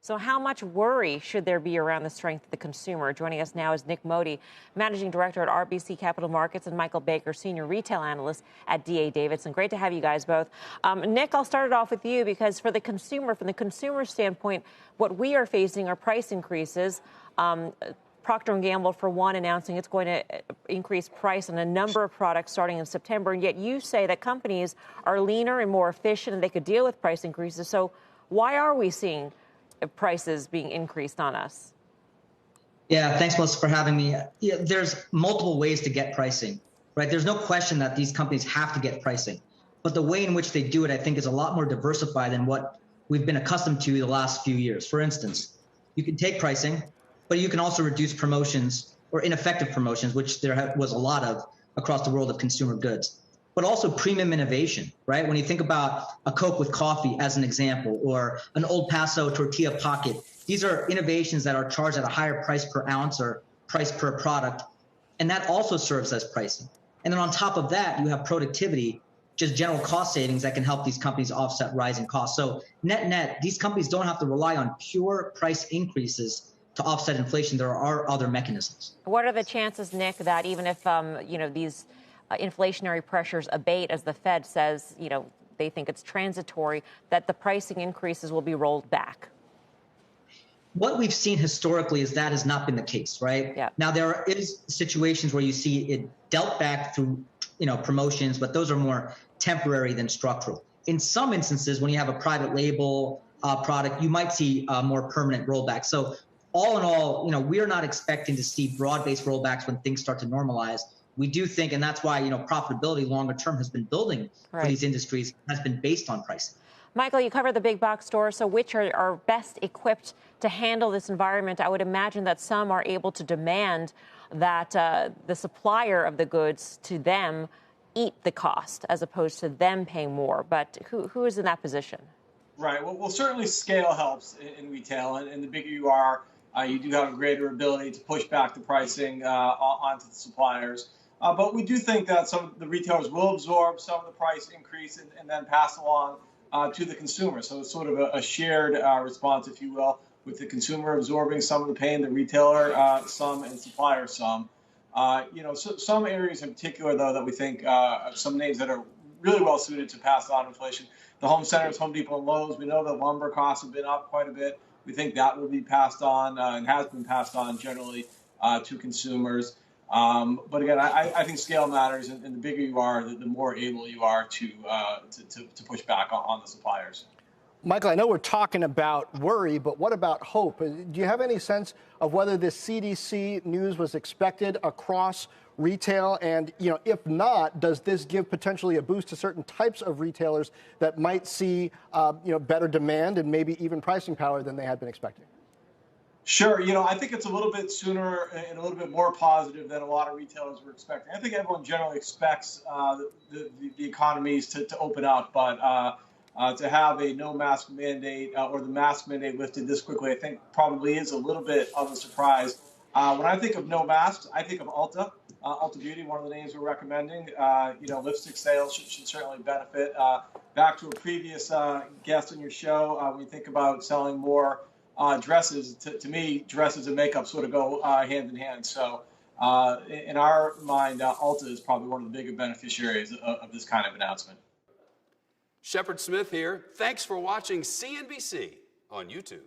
So how much worry should there be around the strength of the consumer? Joining us now is Nick Modi, Managing Director at RBC Capital Markets, and Michael Baker, Senior Retail Analyst at D.A. Davidson. Great to have you guys both. Nick, I'll start it off with you because from the consumer standpoint, what we are facing are price increases. Procter & Gamble, for one, announcing it's going to increase price on a number of products starting in September, and yet you say that companies are leaner and more efficient and they could deal with price increases. So why are we seeing prices being increased on us? Yeah, thanks, Melissa, for having me. Yeah, there's multiple ways to get pricing, right? There's no question that these companies have to get pricing, but the way in which they do it, I think, is a lot more diversified than what we've been accustomed to the last few years. For instance, you can take pricing, but you can also reduce promotions or ineffective promotions, which there was a lot of across the world of consumer goods. But also premium innovation, right? When you think about a Coke with coffee as an example, or an Old Paso tortilla pocket, these are innovations that are charged at a higher price per ounce or price per product, and that also serves as pricing. And then on top of that, you have productivity, just general cost savings that can help these companies offset rising costs. So net, these companies don't have to rely on pure price increases to offset inflation. There are other mechanisms. What are the chances, Nick, that even if these inflationary pressures abate, as the Fed says, they think it's transitory, that the pricing increases will be rolled back? What we've seen historically is that has not been the case, right? Yeah. Now, there is situations where you see it dealt back through, promotions, but those are more temporary than structural. In some instances, when you have a private label product, you might see more permanent rollback. So all in all, we are not expecting to see broad-based rollbacks when things start to normalize. We do think, and that's why, profitability longer term has been building for these industries, has been based on pricing. Michael, you cover the big box stores, so which are best equipped to handle this environment? I would imagine that some are able to demand that the supplier of the goods to them eat the cost as opposed to them paying more. But who is in that position? Right. Well, certainly scale helps in retail, and the bigger you are, you do have a greater ability to push back the pricing onto the suppliers. But we do think that some of the retailers will absorb some of the price increase and then pass along to the consumer. So it's sort of a shared response, if you will, with the consumer absorbing some of the pain, the retailer some, and supplier some. So some areas in particular, though, that we think some names that are really well suited to pass on inflation. The home centers, Home Depot and Lowe's, we know that lumber costs have been up quite a bit. We think that will be passed on and has been passed on generally to consumers. But again, I think scale matters, and the bigger you are, the more able you are to push back on the suppliers. Michael, I know we're talking about worry, but what about hope? Do you have any sense of whether this CDC news was expected across retail? And, if not, does this give potentially a boost to certain types of retailers that might see, better demand and maybe even pricing power than they had been expecting? Sure. I think it's a little bit sooner and a little bit more positive than a lot of retailers were expecting. I think everyone generally expects the economies to open up, but to have a no mask mandate or the mask mandate lifted this quickly, I think probably is a little bit of a surprise. When I think of no masks, I think of Ulta. Ulta Beauty, one of the names we're recommending. Lipstick sales should certainly benefit. Back to a previous guest on your show, when you think about selling more dresses, to me, dresses and makeup sort of go hand in hand. So in our mind, Ulta is probably one of the bigger beneficiaries of this kind of announcement. Shepard Smith here. Thanks for watching CNBC on YouTube.